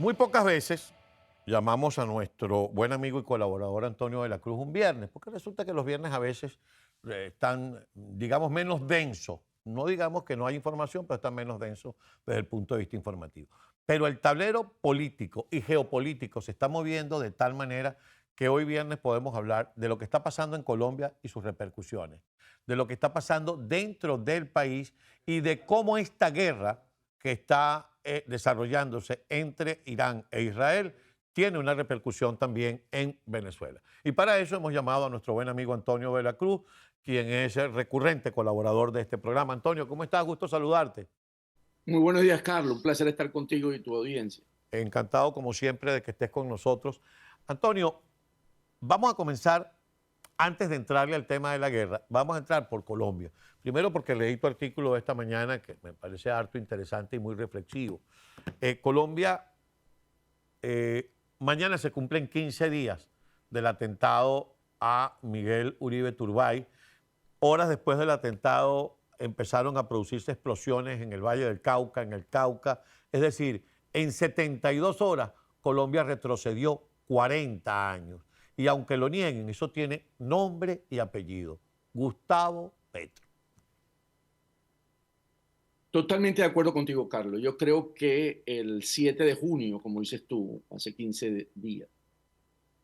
Muy pocas veces llamamos a nuestro buen amigo y colaborador Antonio de la Cruz un viernes, porque resulta que los viernes a veces están, digamos, menos densos. No digamos que no hay información, pero están menos densos desde el punto de vista informativo. Pero el tablero político y geopolítico se está moviendo de tal manera que hoy viernes podemos hablar de lo que está pasando en Colombia y sus repercusiones, de lo que está pasando dentro del país y de cómo esta guerra que está desarrollándose entre Irán e Israel tiene una repercusión también en Venezuela. Y para eso hemos llamado a nuestro buen amigo Antonio de la Cruz, quien es el recurrente colaborador de este programa. Antonio, ¿cómo estás? Gusto saludarte. Muy buenos días, Carlos. Un placer estar contigo y tu audiencia. Encantado, como siempre, de que estés con nosotros. Antonio, vamos a comenzar, antes de entrarle al tema de la guerra, vamos a entrar por Colombia. Primero porque leí tu artículo de esta mañana, que me parece harto interesante y muy reflexivo. Colombia, mañana se cumplen 15 días del atentado a Miguel Uribe Turbay. Horas después del atentado empezaron a producirse explosiones en el Valle del Cauca, en el Cauca. Es decir, en 72 horas Colombia retrocedió 40 años. Y aunque lo nieguen, eso tiene nombre y apellido. Gustavo Petro. Totalmente de acuerdo contigo, Carlos. Yo creo que el 7 de junio, como dices tú, hace 15 días,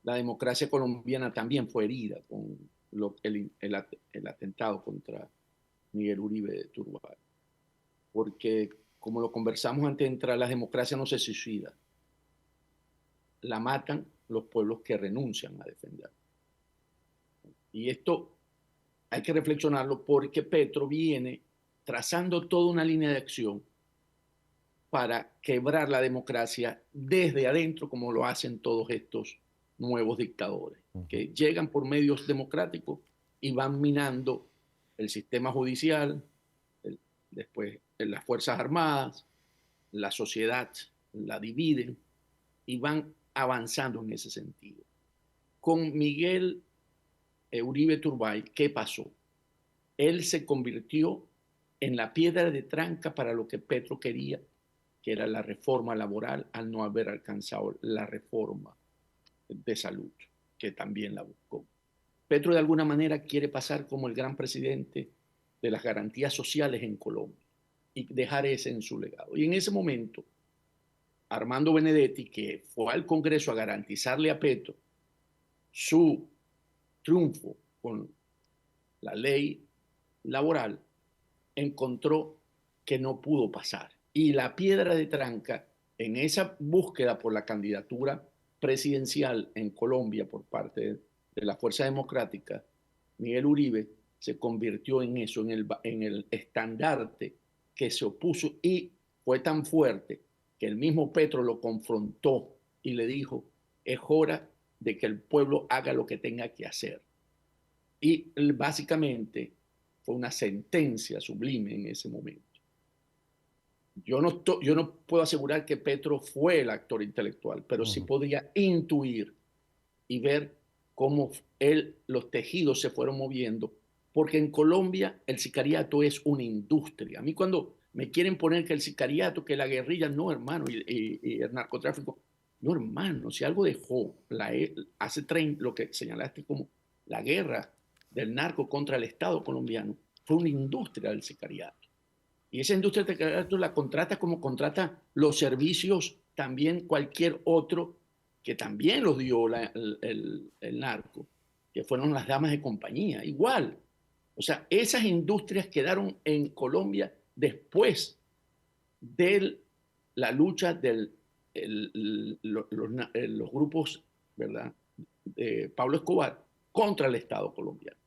la democracia colombiana también fue herida con el atentado contra Miguel Uribe de Turbay. Porque, como lo conversamos antes de entrar, la democracia no se suicida. La matan los pueblos que renuncian a defender. Y esto hay que reflexionarlo porque Petro viene trazando toda una línea de acción para quebrar la democracia desde adentro, como lo hacen todos estos nuevos dictadores, que llegan por medios democráticos y van minando el sistema judicial, después las Fuerzas Armadas, la sociedad la dividen y van avanzando en ese sentido. Con Miguel Uribe Turbay, ¿qué pasó? Él se convirtió en la piedra de tranca para lo que Petro quería, que era la reforma laboral, al no haber alcanzado la reforma de salud, que también la buscó. Petro de alguna manera quiere pasar como el gran presidente de las garantías sociales en Colombia y dejar ese en su legado. Y en ese momento, Armando Benedetti, que fue al Congreso a garantizarle a Petro su triunfo con la ley laboral, encontró que no pudo pasar. Y la piedra de tranca en esa búsqueda por la candidatura presidencial en Colombia por parte de la Fuerza Democrática, Miguel Uribe se convirtió en eso, en el estandarte que se opuso y fue tan fuerte que el mismo Petro lo confrontó y le dijo, es hora de que el pueblo haga lo que tenga que hacer. Y básicamente fue una sentencia sublime en ese momento. Yo no puedo asegurar que Petro fue el actor intelectual, pero sí podría intuir y ver cómo los tejidos se fueron moviendo, porque en Colombia el sicariato es una industria. A mí cuando me quieren poner que el sicariato, que la guerrilla, no hermano, y el narcotráfico, no hermano, si algo dejó hace 30, lo que señalaste como la guerra del narco contra el Estado colombiano, fue una industria del sicariato. Y esa industria del sicariato la contrata como contrata los servicios también cualquier otro que también los dio el narco, que fueron las damas de compañía, igual. O sea, esas industrias quedaron en Colombia después de la lucha de los grupos, ¿verdad?, de Pablo Escobar contra el Estado colombiano.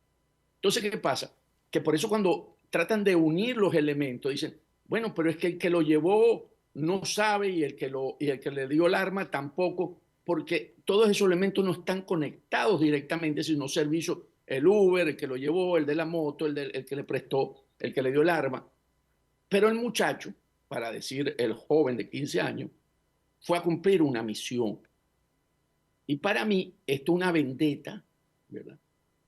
Entonces, ¿qué pasa? Que por eso cuando tratan de unir los elementos, dicen, bueno, pero es que el que lo llevó no sabe y el que le dio el arma tampoco, porque todos esos elementos no están conectados directamente, sino servicios, el Uber, el que lo llevó, el de la moto, el que le prestó, el que le dio el arma. Pero el muchacho, para decir el joven de 15 años, fue a cumplir una misión. Y para mí, esto es una vendetta, ¿verdad?,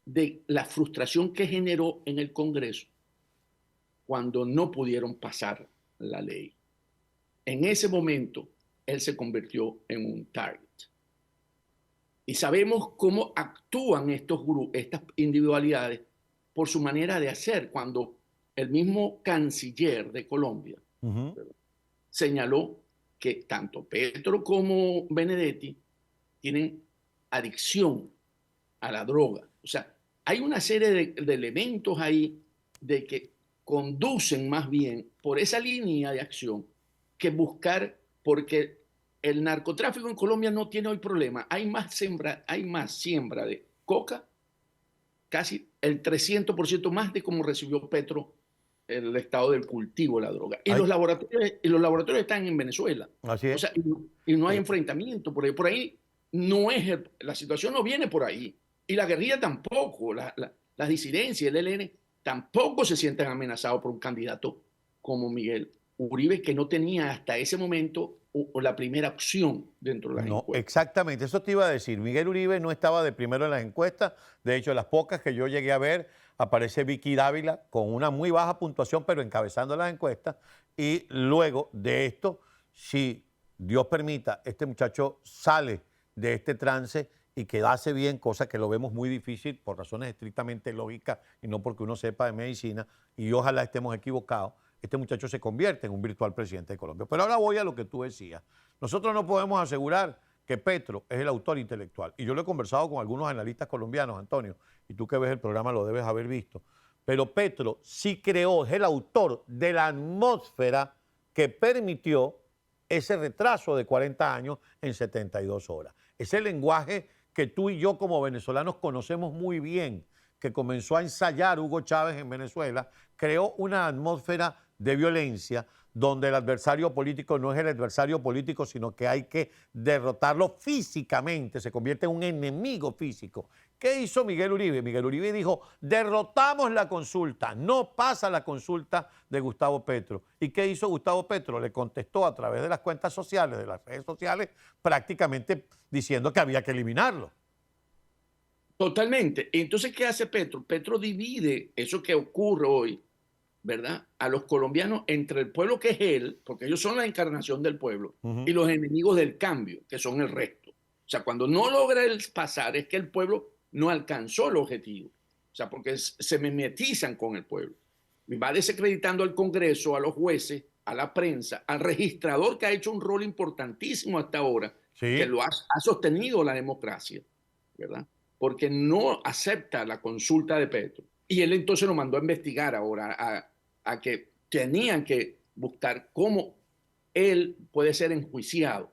de la frustración que generó en el Congreso cuando no pudieron pasar la ley. En ese momento, él se convirtió en un target. Y sabemos cómo actúan estos grupos, estas individualidades, por su manera de hacer. Cuando el mismo canciller de Colombia señaló que tanto Petro como Benedetti tienen adicción a la droga. O sea, hay una serie de elementos ahí de que conducen más bien por esa línea de acción que buscar, porque el narcotráfico en Colombia no tiene hoy problema. Hay más siembra de coca, casi el 300% más de como recibió Petro el estado del cultivo de la droga. Y los laboratorios están en Venezuela. Así O es. sea, y no hay enfrentamiento. Por ahí no es la situación no viene por ahí. Y la guerrilla tampoco, las disidencias, el ELN, tampoco se sienten amenazados por un candidato como Miguel Uribe, que no tenía hasta ese momento la primera opción dentro de las No, encuestas. exactamente, eso te iba a decir. Miguel Uribe no estaba de primero en las encuestas. De hecho, las pocas que yo llegué a ver, aparece Vicky Dávila con una muy baja puntuación, pero encabezando las encuestas. Y luego de esto, si Dios permita, este muchacho sale de este trance y quedase bien, cosa que lo vemos muy difícil por razones estrictamente lógicas y no porque uno sepa de medicina, y ojalá estemos equivocados, este muchacho se convierte en un virtual presidente de Colombia. Pero ahora voy a lo que tú decías. Nosotros no podemos asegurar que Petro es el autor intelectual. Y yo lo he conversado con algunos analistas colombianos, Antonio, y tú que ves el programa lo debes haber visto. Pero Petro sí creó, es el autor de la atmósfera que permitió ese retraso de 40 años en 72 horas. Ese lenguaje que tú y yo como venezolanos conocemos muy bien, que comenzó a ensayar Hugo Chávez en Venezuela, creó una atmósfera de violencia donde el adversario político no es el adversario político, sino que hay que derrotarlo físicamente, se convierte en un enemigo físico. ¿Qué hizo Miguel Uribe? Miguel Uribe dijo, derrotamos la consulta, no pasa la consulta de Gustavo Petro. ¿Y qué hizo Gustavo Petro? Le contestó a través de las cuentas sociales, de las redes sociales, prácticamente diciendo que había que eliminarlo. Totalmente. Entonces, ¿qué hace Petro? Petro divide eso que ocurre hoy, ¿verdad? A los colombianos entre el pueblo que es él, porque ellos son la encarnación del pueblo, y los enemigos del cambio, que son el resto. O sea, cuando no logra el pasar es que el pueblo no alcanzó el objetivo. O sea, porque se mimetizan con el pueblo. Y va desacreditando al Congreso, a los jueces, a la prensa, al registrador que ha hecho un rol importantísimo hasta ahora, que Sí. lo ha sostenido la democracia, ¿verdad? Porque no acepta la consulta de Petro. Y él entonces lo mandó a investigar ahora, a que tenían que buscar cómo él puede ser enjuiciado.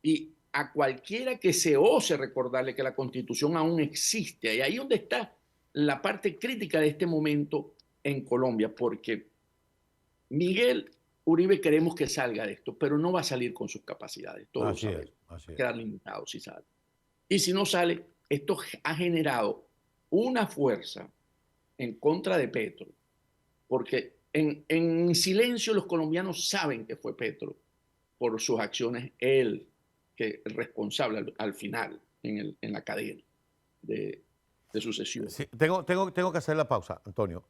Y a cualquiera que se ose recordarle que la Constitución aún existe. Y ahí es donde está la parte crítica de este momento en Colombia, porque Miguel Uribe queremos que salga de esto, pero no va a salir con sus capacidades, todos lo Así es, sabemos. así Va a es. quedar limitado si sale. Y si no sale, esto ha generado una fuerza en contra de Petro, porque en silencio los colombianos saben que fue Petro por sus acciones, él que es responsable al final en la cadena de sucesión. Sí, tengo que hacer la pausa, Antonio.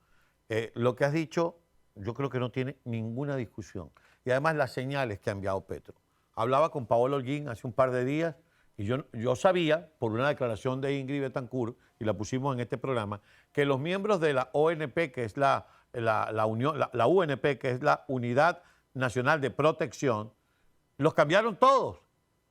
Lo que has dicho, yo creo que no tiene ninguna discusión. Y además las señales que ha enviado Petro. Hablaba con Paolo Holguín hace un par de días y yo sabía, por una declaración de Ingrid Betancourt, y la pusimos en este programa, que los miembros de la ONP, que es la UNP, que es la Unidad Nacional de Protección, los cambiaron todos.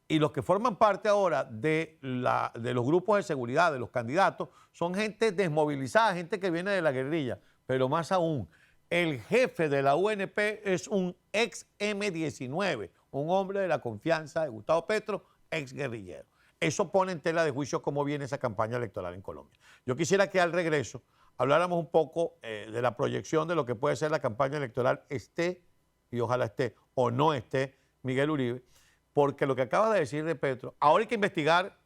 Y los que forman parte ahora de los grupos de seguridad, de los candidatos, son gente desmovilizada, gente que viene de la guerrilla. Pero más aún, el jefe de la UNP es un ex M-19, un hombre de la confianza de Gustavo Petro, ex guerrillero. Eso pone en tela de juicio cómo viene esa campaña electoral en Colombia. Yo quisiera que al regreso habláramos un poco de la proyección de lo que puede ser la campaña electoral, esté, y ojalá esté, o no esté, Miguel Uribe, porque lo que acaba de decir de Petro, ahora hay que investigar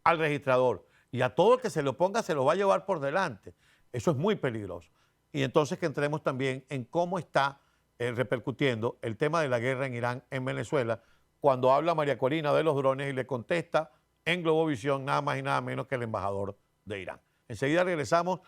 al registrador y a todo el que se lo ponga se lo va a llevar por delante. Eso es muy peligroso. Y entonces que entremos también en cómo está repercutiendo el tema de la guerra en Irán, en Venezuela, cuando habla María Corina de los drones y le contesta en Globovisión nada más y nada menos que el embajador de Irán. Enseguida regresamos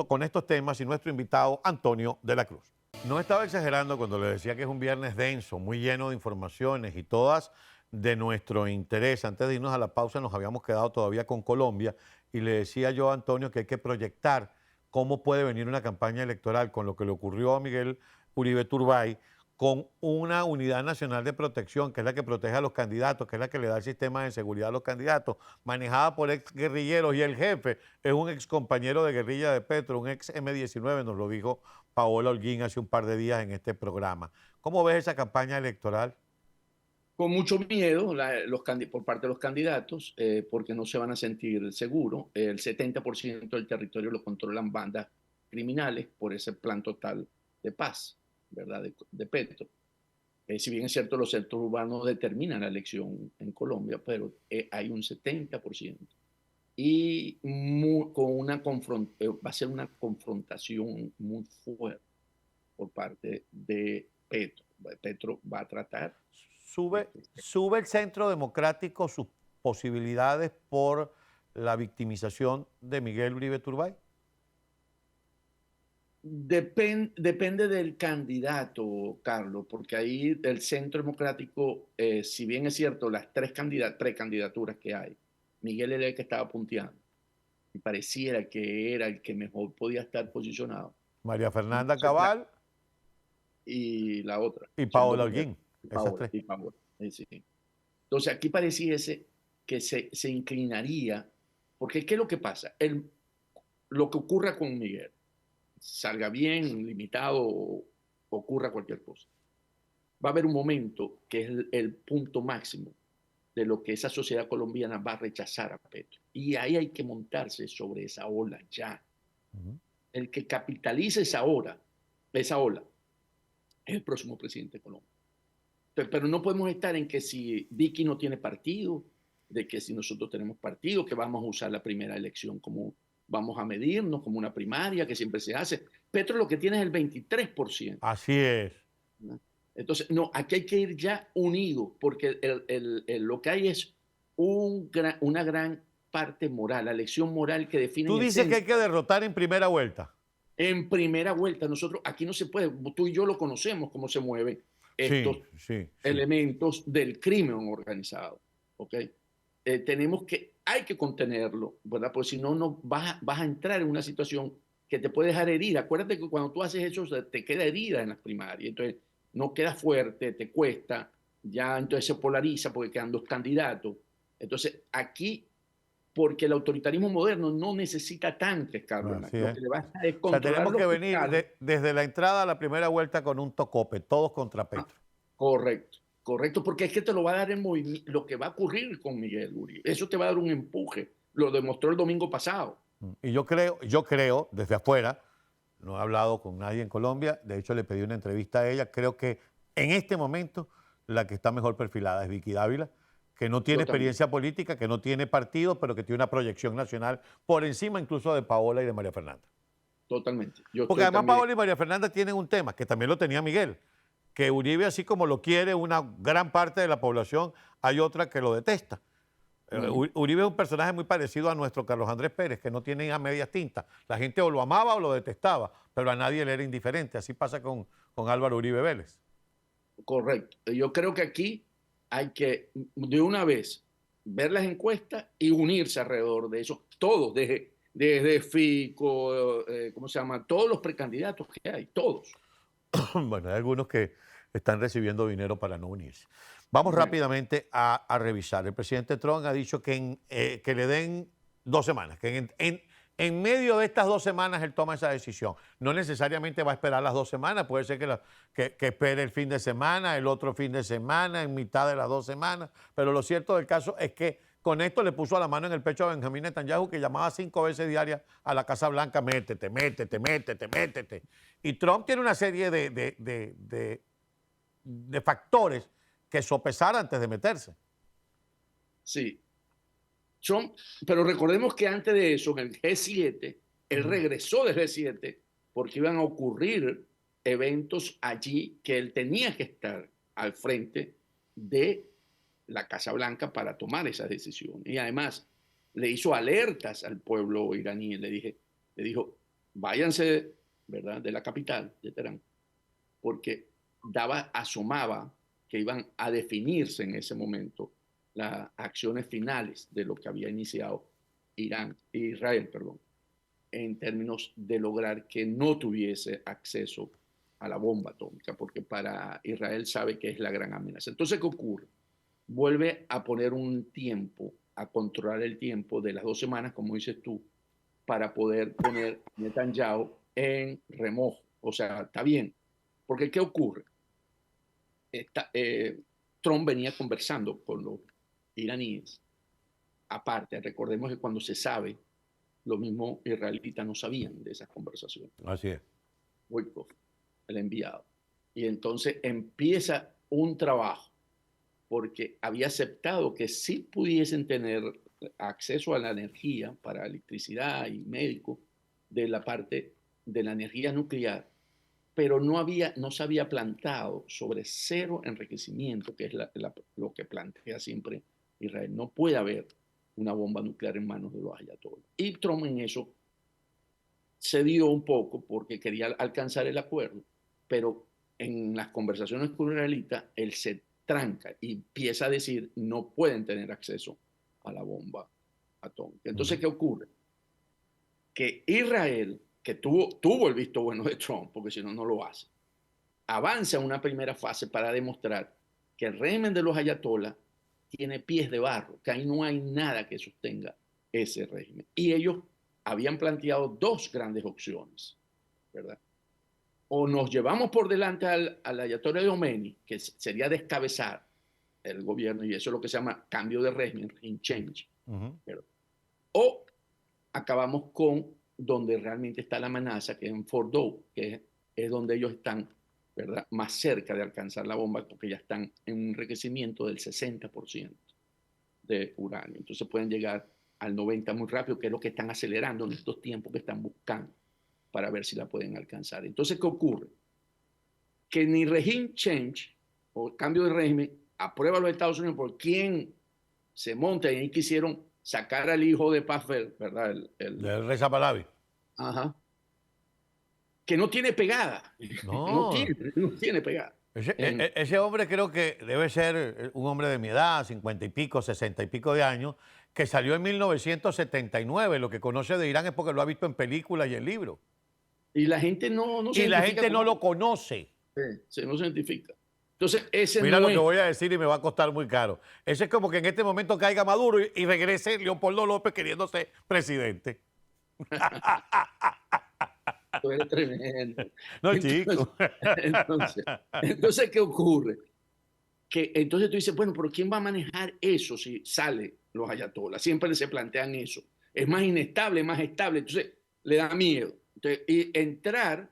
con estos temas y nuestro invitado Antonio de la Cruz. No estaba exagerando cuando le decía que es un viernes denso, muy lleno de informaciones y todas de nuestro interés. Antes de irnos a la pausa nos habíamos quedado todavía con Colombia y le decía yo a Antonio que hay que proyectar cómo puede venir una campaña electoral con lo que le ocurrió a Miguel Uribe Turbay, con una unidad nacional de protección, que es la que protege a los candidatos, que es la que le da el sistema de seguridad a los candidatos, manejada por ex guerrilleros, y el jefe es un ex compañero de guerrilla de Petro, un ex M-19, nos lo dijo Paola Holguín hace un par de días en este programa. ¿Cómo ves esa campaña electoral? Con mucho miedo por parte de los candidatos, porque no se van a sentir seguros. El 70% del territorio lo controlan bandas criminales por ese plan total de paz, ¿verdad? De Petro. Si bien es cierto, los centros urbanos determinan la elección en Colombia, pero hay un 70%. Y va a ser una confrontación muy fuerte por parte de Petro. Petro va a tratar de ¿Sube, que sube el Centro Democrático sus posibilidades por la victimización de Miguel Uribe Turbay? Depende del candidato, Carlos, porque ahí el Centro Democrático, si bien es cierto, las tres precandidaturas que hay, Miguel era el que estaba punteando y pareciera que era el que mejor podía estar posicionado. María Fernanda Entonces, Cabal y la otra, y siendo Paola mujer, Holguín, esas tres. Y Paola, sí. Entonces, aquí pareciese que se inclinaría, porque ¿qué es lo que pasa? Lo que ocurra con Miguel, salga bien, limitado, ocurra cualquier cosa. Va a haber un momento que es el punto máximo de lo que esa sociedad colombiana va a rechazar a Petro. Y ahí hay que montarse sobre esa ola ya. Ujú. El que capitalice esa ola, es el próximo presidente de Colombia. Pero no podemos estar en que si Vicky no tiene partido, de que si nosotros tenemos partido, que vamos a usar la primera elección como vamos a medirnos, como una primaria que siempre se hace. Petro lo que tiene es el 23%. Así es. ¿No? Entonces, no, aquí hay que ir ya unidos, porque lo que hay es una gran parte moral, la lección moral que define Tú en dices que hay que esencia. derrotar en primera vuelta. En primera vuelta, nosotros aquí no se puede, tú y yo lo conocemos cómo se mueven estos Sí, sí, sí. elementos del crimen organizado, ¿ok? Hay que contenerlo, ¿verdad? Porque si no, no vas a entrar en una situación que te puede dejar herida. Acuérdate que cuando tú haces eso, te queda herida en las primarias, entonces no queda fuerte, te cuesta, ya entonces se polariza porque quedan dos candidatos. Entonces, aquí, porque el autoritarismo moderno no necesita tanques, Carlos, Así lo es. que le basta es O sea, controlar tenemos que los venir fiscales. desde la entrada a la primera vuelta con un tocope, todos contra Ah, Petro. correcto, correcto, porque es que te lo va a dar el movimiento, lo que va a ocurrir con Miguel Uribe. Eso te va a dar un empuje. Lo demostró el domingo pasado. Y yo creo, desde afuera, no he hablado con nadie en Colombia, de hecho le pedí una entrevista a ella, creo que en este momento la que está mejor perfilada es Vicky Dávila, que no tiene Yo también, experiencia política, que no tiene partido, pero que tiene una proyección nacional por encima incluso de Paola y de María Fernanda. totalmente. Yo Porque estoy además también. Paola y María Fernanda tienen un tema, que también lo tenía Miguel, que Uribe, así como lo quiere una gran parte de la población, hay otra que lo detesta. Uribe es un personaje muy parecido a nuestro Carlos Andrés Pérez, que no tiene a medias tintas. La gente o lo amaba o lo detestaba, pero a nadie le era indiferente. Así pasa con Álvaro Uribe Vélez. Correcto. Yo creo que aquí hay que de una vez ver las encuestas y unirse alrededor de eso. Todos, desde Fico, ¿cómo se llama? Todos los precandidatos que hay, todos. Bueno, hay algunos que están recibiendo dinero para no unirse. Vamos Bueno, rápidamente a revisar. El presidente Trump ha dicho que le den 2 semanas, que en medio de estas 2 semanas él toma esa decisión. No necesariamente va a esperar las 2 semanas, puede ser que espere el fin de semana, el otro fin de semana, en mitad de las 2 semanas, pero lo cierto del caso es que con esto le puso la mano en el pecho a Benjamín Netanyahu, que llamaba 5 veces diarias a la Casa Blanca: métete, métete, métete, métete. Y Trump tiene una serie de factores que sopesar antes de meterse. sí. Pero recordemos que antes de eso, en el G7, él regresó del G7 porque iban a ocurrir eventos allí que él tenía que estar al frente de la Casa Blanca para tomar esas decisiones. Y además le hizo alertas al pueblo iraní, le dijo, váyanse, ¿verdad?, de la capital, de Teherán, porque asomaba que iban a definirse en ese momento las acciones finales de lo que había iniciado Israel, perdón, en términos de lograr que no tuviese acceso a la bomba atómica, porque para Israel sabe que es la gran amenaza. Entonces, ¿qué ocurre? Vuelve a poner un tiempo, a controlar el tiempo de las 2 semanas, como dices tú, para poder poner a Netanyahu en remojo. O sea, está bien. Porque ¿qué ocurre? Trump venía conversando con los iraníes. Aparte, recordemos que cuando se sabe, los mismos israelitas no sabían de esas conversaciones. Así es. Wojtkov, el enviado. Y entonces empieza un trabajo, porque había aceptado que sí pudiesen tener acceso a la energía para electricidad y médico de la parte de la energía nuclear, pero no se había plantado sobre cero enriquecimiento, que es lo que plantea siempre Israel. No puede haber una bomba nuclear en manos de los ayatolás. Y Trump en eso cedió un poco porque quería alcanzar el acuerdo, pero en las conversaciones con israelitas, él se tranca y empieza a decir no pueden tener acceso a la bomba atómica. Entonces, ¿qué ocurre? Que Israel, que tuvo el visto bueno de Trump, porque si no, no lo hace, avanza en una primera fase para demostrar que el régimen de los ayatolás tiene pies de barro, que ahí no hay nada que sostenga ese régimen. Y ellos habían planteado dos grandes opciones, ¿verdad? O nos llevamos por delante al ayatollah Khomeini, que sería descabezar el gobierno, y eso es lo que se llama cambio de régimen, in change, ¿verdad? O acabamos con donde realmente está la amenaza, que es en Fordow, que es donde ellos están, ¿verdad?, más cerca de alcanzar la bomba, porque ya están en un enriquecimiento del 60% de uranio. Entonces pueden llegar al 90% muy rápido, que es lo que están acelerando en estos tiempos que están buscando para ver si la pueden alcanzar. Entonces, ¿qué ocurre? Que ni regime change o cambio de régimen aprueba a los Estados Unidos por quién se monta, y ahí quisieron sacar al hijo de Pavel, ¿verdad? Del Reza Pahlavi. Ajá. Que no tiene pegada. No. No tiene pegada. Ese hombre creo que debe ser un hombre de mi edad, 50 y pico, 60 y pico de años, que salió en 1979. Lo que conoce de Irán es porque lo ha visto en películas y en libros. Y la gente no se Y la identifica gente no con él. lo conoce. No se identifica. Entonces, ese Mira no lo que es. voy a decir y me va a costar muy caro. Ese es como que en este momento caiga Maduro y regrese Leopoldo López queriendo ser presidente. Tú eres tremendo. No, Entonces, chico. entonces, ¿qué ocurre? Que entonces tú dices, bueno, pero ¿quién va a manejar eso si sale los ayatolás? Siempre se plantean eso. Es más inestable, más estable. Entonces, le da miedo. Entonces, y entrar,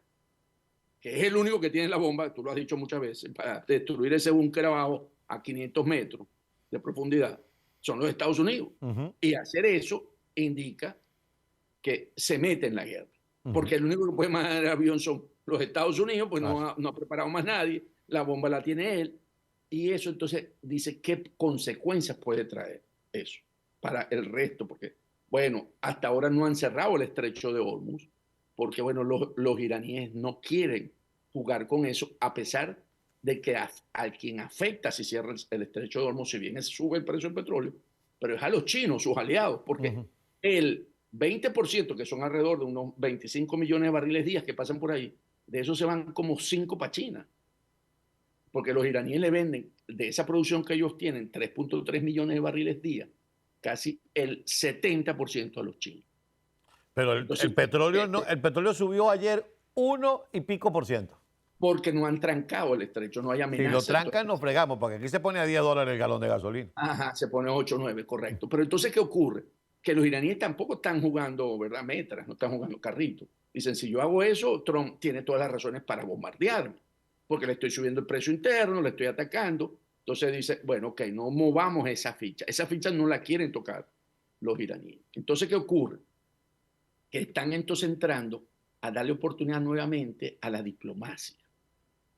que es el único que tiene la bomba, tú lo has dicho muchas veces, para destruir ese búnker abajo a 500 metros de profundidad, son los Estados Unidos. Y hacer eso indica que se mete en la guerra. Porque el único que puede mandar el avión son los Estados Unidos, pues no ha preparado más nadie, la bomba la tiene él. Y eso entonces dice qué consecuencias puede traer eso para el resto, porque, bueno, hasta ahora no han cerrado el estrecho de Hormuz, porque, bueno, los iraníes no quieren jugar con eso, a pesar de que a quien afecta si cierra el estrecho de Hormuz, si bien sube el precio del petróleo, pero es a los chinos, sus aliados, porque el 20%, que son alrededor de unos 25 millones de barriles días que pasan por ahí, de eso se van como 5 para China, porque los iraníes le venden de esa producción que ellos tienen, 3.3 millones de barriles día, casi el 70% a los chinos. Pero Entonces, el petróleo no, el petróleo subió ayer 1 y pico%. porque no han trancado el estrecho, no hay Si lo amenaza. trancan, nos fregamos, porque aquí se pone a $10 el galón de gasolina. Ajá, se pone 8 o 9, correcto. Pero entonces, ¿qué ocurre? Que los iraníes tampoco están jugando, ¿verdad?, metras, no están jugando carritos. Dicen, si yo hago eso, Trump tiene todas las razones para bombardearme, porque le estoy subiendo el precio interno, le estoy atacando. Entonces dice, bueno, ok, no movamos esa ficha. Esa ficha no la quieren tocar los iraníes. Entonces, ¿qué ocurre? Que están entonces entrando a darle oportunidad nuevamente a la diplomacia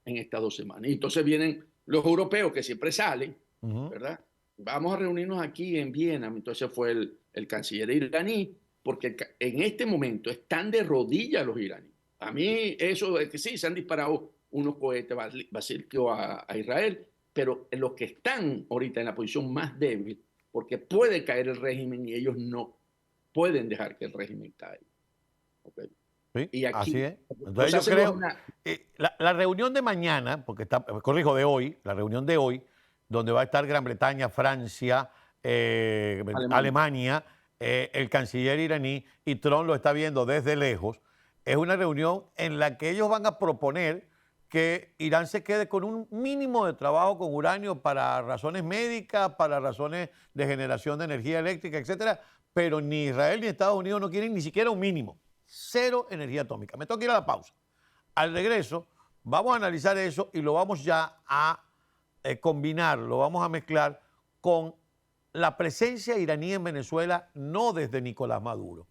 en estas 2 semanas. Y entonces vienen los europeos que siempre salen, ¿verdad? Vamos a reunirnos aquí en Viena. Entonces fue el canciller iraní, porque en este momento están de rodillas los iraníes. A mí eso es que sí, se han disparado unos cohetes básicos a Israel, pero los que están ahorita en la posición más débil, porque puede caer el régimen y ellos no pueden dejar que el régimen caiga. ¿Okay? Sí, Y así aquí es. los Entonces yo hacen los creo, la reunión de mañana, porque está, corrijo, de hoy, la reunión de hoy, donde va a estar Gran Bretaña, Francia, alemanes. Alemania, el canciller iraní, y Trump lo está viendo desde lejos, es una reunión en la que ellos van a proponer que Irán se quede con un mínimo de trabajo con uranio para razones médicas, para razones de generación de energía eléctrica, etcétera, pero ni Israel ni Estados Unidos no quieren ni siquiera un mínimo. Cero energía atómica. Me tengo que ir a la pausa. Al regreso, vamos a analizar eso y lo vamos ya a combinar, lo vamos a mezclar con la presencia iraní en Venezuela, no desde Nicolás Maduro,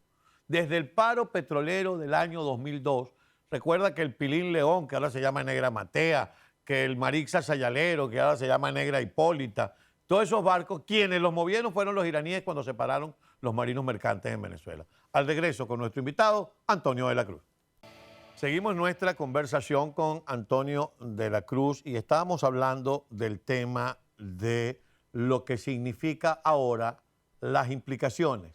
desde el paro petrolero del año 2002. Recuerda que el Pilín León, que ahora se llama Negra Matea, que el Marixa Sayalero, que ahora se llama Negra Hipólita, todos esos barcos, quienes los movieron fueron los iraníes cuando separaron los marinos mercantes en Venezuela. Al regreso con nuestro invitado, Antonio de la Cruz. Seguimos nuestra conversación con Antonio de la Cruz y estábamos hablando del tema de lo que significa ahora las implicaciones,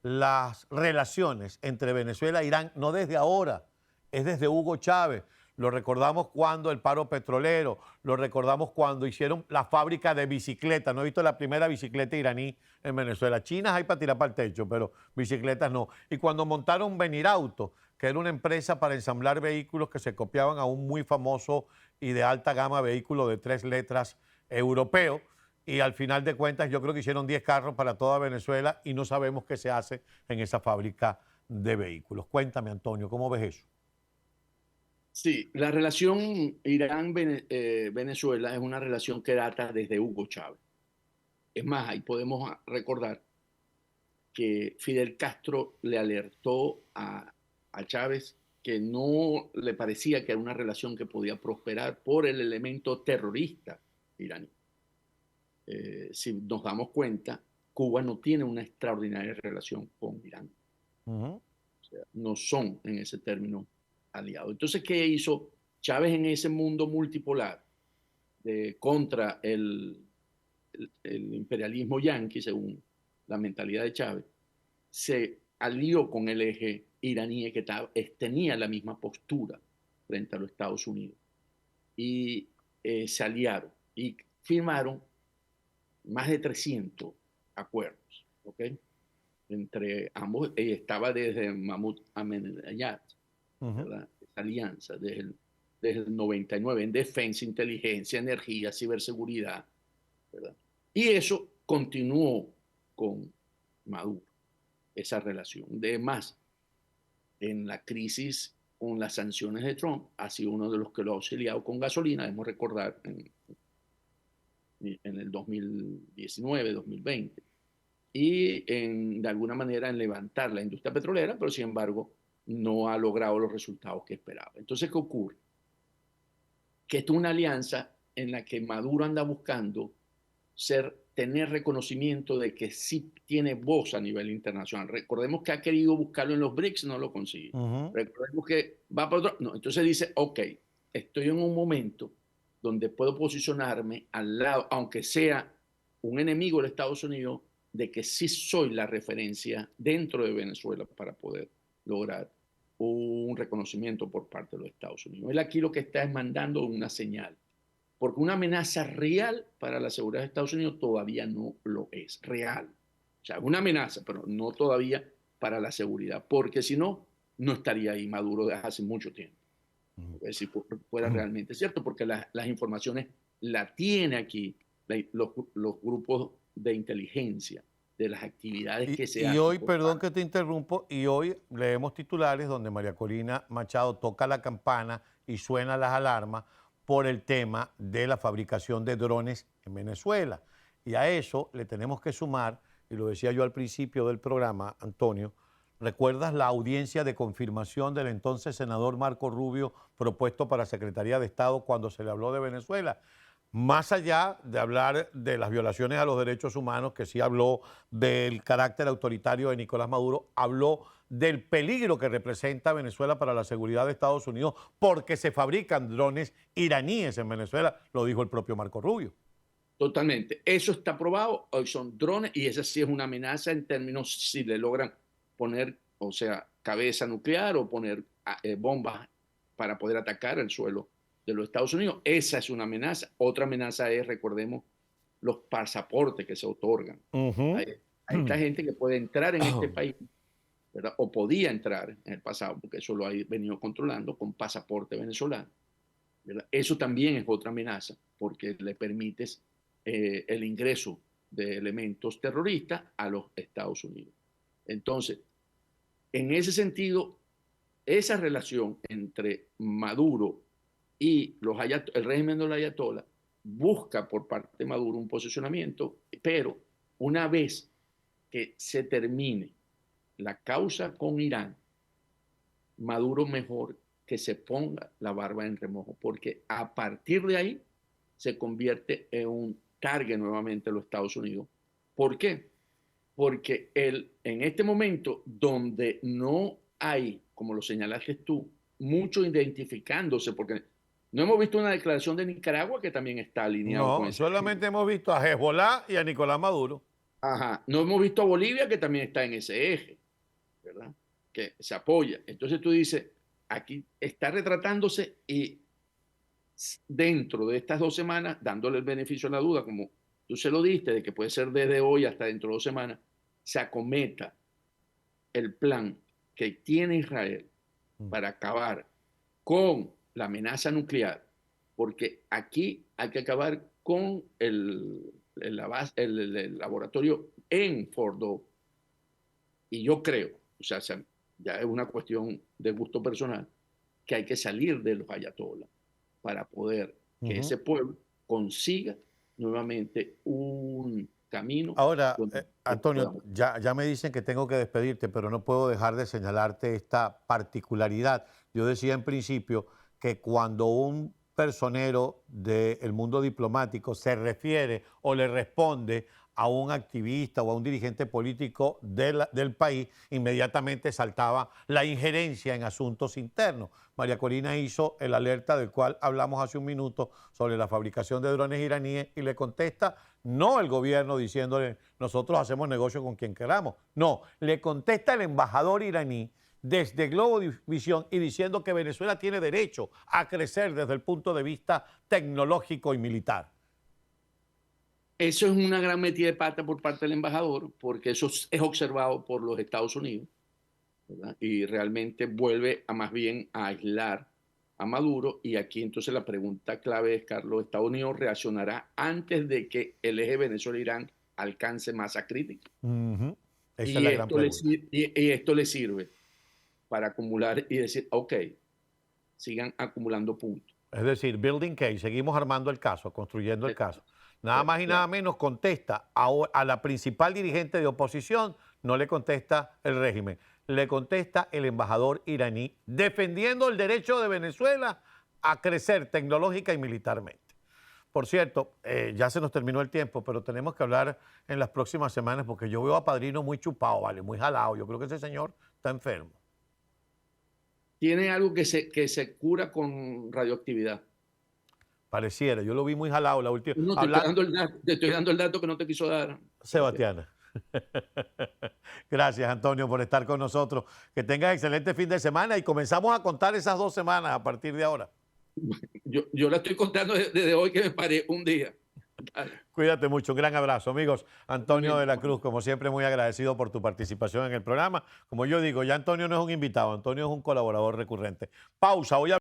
las relaciones entre Venezuela e Irán, no desde ahora, es desde Hugo Chávez. Lo recordamos cuando el paro petrolero, lo recordamos cuando hicieron la fábrica de bicicletas. No he visto la primera bicicleta iraní en Venezuela. Chinas hay para tirar para el techo, pero bicicletas no. Y cuando montaron Venirauto, que era una empresa para ensamblar vehículos que se copiaban a un muy famoso y de alta gama vehículo de 3 letras europeo. Y al final de cuentas yo creo que hicieron 10 carros para toda Venezuela y no sabemos qué se hace en esa fábrica de vehículos. Cuéntame, Antonio, ¿cómo ves eso? Sí, la relación Irán-Venezuela es una relación que data desde Hugo Chávez. Es más, ahí podemos recordar que Fidel Castro le alertó a Chávez que no le parecía que era una relación que podía prosperar por el elemento terrorista iraní. Si nos damos cuenta, Cuba no tiene una extraordinaria relación con Irán. O sea, no son en ese término aliados. Entonces, ¿qué hizo Chávez en ese mundo multipolar contra el imperialismo yanqui, según la mentalidad de Chávez? Se alió con el eje iraní que tenía la misma postura frente a los Estados Unidos y se aliaron y firmaron más de 300 acuerdos, ¿ok? Entre ambos, estaba desde Mahmoud Ahmadinejad, ¿verdad? Esa alianza desde el 99 en defensa, inteligencia, energía, ciberseguridad, ¿verdad? Y eso continuó con Maduro, esa relación. De más, en la crisis con las sanciones de Trump, ha sido uno de los que lo ha auxiliado con gasolina, debemos recordar, en el 2019, 2020, y de alguna manera en levantar la industria petrolera, pero sin embargo no ha logrado los resultados que esperaba. Entonces, ¿qué ocurre? Que esto es una alianza en la que Maduro anda buscando tener reconocimiento de que sí tiene voz a nivel internacional. Recordemos que ha querido buscarlo en los BRICS, no lo consigue. Recordemos que va para otro. No, entonces dice, ok, estoy en un momento donde puedo posicionarme al lado, aunque sea un enemigo de Estados Unidos, de que sí soy la referencia dentro de Venezuela para poder lograr un reconocimiento por parte de los Estados Unidos. Él aquí lo que está es mandando una señal, porque una amenaza real para la seguridad de Estados Unidos todavía no lo es, real. O sea, una amenaza, pero no todavía para la seguridad, porque si no, no estaría ahí Maduro desde hace mucho tiempo. Si fuera realmente cierto, porque las informaciones la tiene aquí los grupos de inteligencia de las actividades que se hacen. Hoy, perdón que te interrumpo, y hoy leemos titulares donde María Corina Machado toca la campana y suena las alarmas por el tema de la fabricación de drones en Venezuela. Y a eso le tenemos que sumar, y lo decía yo al principio del programa, Antonio, ¿recuerdas la audiencia de confirmación del entonces senador Marco Rubio propuesto para Secretaría de Estado cuando se le habló de Venezuela? Más allá de hablar de las violaciones a los derechos humanos, que sí habló del carácter autoritario de Nicolás Maduro, habló del peligro que representa Venezuela para la seguridad de Estados Unidos porque se fabrican drones iraníes en Venezuela, lo dijo el propio Marco Rubio. Totalmente. Eso está probado. Hoy son drones y esa sí es una amenaza en términos si le logran poner, o sea, cabeza nuclear o poner bombas para poder atacar el suelo de los Estados Unidos. Esa es una amenaza. Otra amenaza es, recordemos, los pasaportes que se otorgan. Ujú. Hay esta gente que puede entrar en este país, ¿verdad? O podía entrar en el pasado, porque eso lo ha venido controlando con pasaporte venezolano, ¿verdad? Eso también es otra amenaza, porque le permites el ingreso de elementos terroristas a los Estados Unidos. Entonces, en ese sentido, esa relación entre Maduro y el régimen de los ayatolás busca por parte de Maduro un posicionamiento, pero una vez que se termine la causa con Irán, Maduro mejor que se ponga la barba en remojo, porque a partir de ahí se convierte en un target nuevamente de los Estados Unidos. ¿Por qué? Porque en este momento donde no hay, como lo señalaste tú, mucho identificándose, porque no hemos visto una declaración de Nicaragua que también está alineado con No, ese. solamente hemos visto a Hezbollah y a Nicolás Maduro. Ajá. No hemos visto a Bolivia que también está en ese eje, ¿verdad? Que se apoya. Entonces tú dices, aquí está retratándose y dentro de estas 2 semanas, dándole el beneficio a la duda, como tú se lo diste, de que puede ser desde hoy hasta dentro de 2 semanas, se acometa el plan que tiene Israel para acabar con la amenaza nuclear, porque aquí hay que acabar con el laboratorio en Fordo. Y yo creo, o sea, ya es una cuestión de gusto personal, que hay que salir de los ayatolás para poder que ese pueblo consiga nuevamente un camino Ahora, donde Antonio, podamos. ya me dicen que tengo que despedirte, pero no puedo dejar de señalarte esta particularidad. Yo decía en principio que cuando un personero del mundo diplomático se refiere o le responde a un activista o a un dirigente político del país, inmediatamente saltaba la injerencia en asuntos internos. María Corina hizo el alerta del cual hablamos hace un minuto sobre la fabricación de drones iraníes y le contesta no el gobierno diciéndole nosotros hacemos negocio con quien queramos. No, le contesta el embajador iraní desde Globovisión y diciendo que Venezuela tiene derecho a crecer desde el punto de vista tecnológico y militar. Eso es una gran metida de pata por parte del embajador, porque eso es observado por los Estados Unidos, ¿verdad? Y realmente vuelve a más bien a aislar a Maduro. Y aquí entonces la pregunta clave es, Carlos, ¿Estados Unidos reaccionará antes de que el eje Venezuela-Irán alcance masa crítica? Esa es Y la gran esto, pregunta. y esto le sirve para acumular y decir, ok, sigan acumulando puntos. Es decir, building case, seguimos armando el caso, construyendo el caso. Nada más y nada Claro. menos contesta a la principal dirigente de oposición, no le contesta el régimen, le contesta el embajador iraní, defendiendo el derecho de Venezuela a crecer tecnológica y militarmente. Por cierto, ya se nos terminó el tiempo, pero tenemos que hablar en las próximas semanas porque yo veo a Padrino muy chupado, ¿vale? Muy jalado. Yo creo que ese señor está enfermo. Tiene algo que se cura con radioactividad. Pareciera, yo lo vi muy jalado la última. No, te estoy dando el dato que no te quiso dar. Sebastiana. Gracias, Antonio, por estar con nosotros. Que tengas excelente fin de semana y comenzamos a contar esas 2 semanas a partir de ahora. Yo la estoy contando desde hoy que me paré un día. Dale. Cuídate mucho, un gran abrazo, amigos. Antonio de la Cruz, como siempre, muy agradecido por tu participación en el programa. Como yo digo, ya Antonio no es un invitado, Antonio es un colaborador recurrente. Pausa, voy a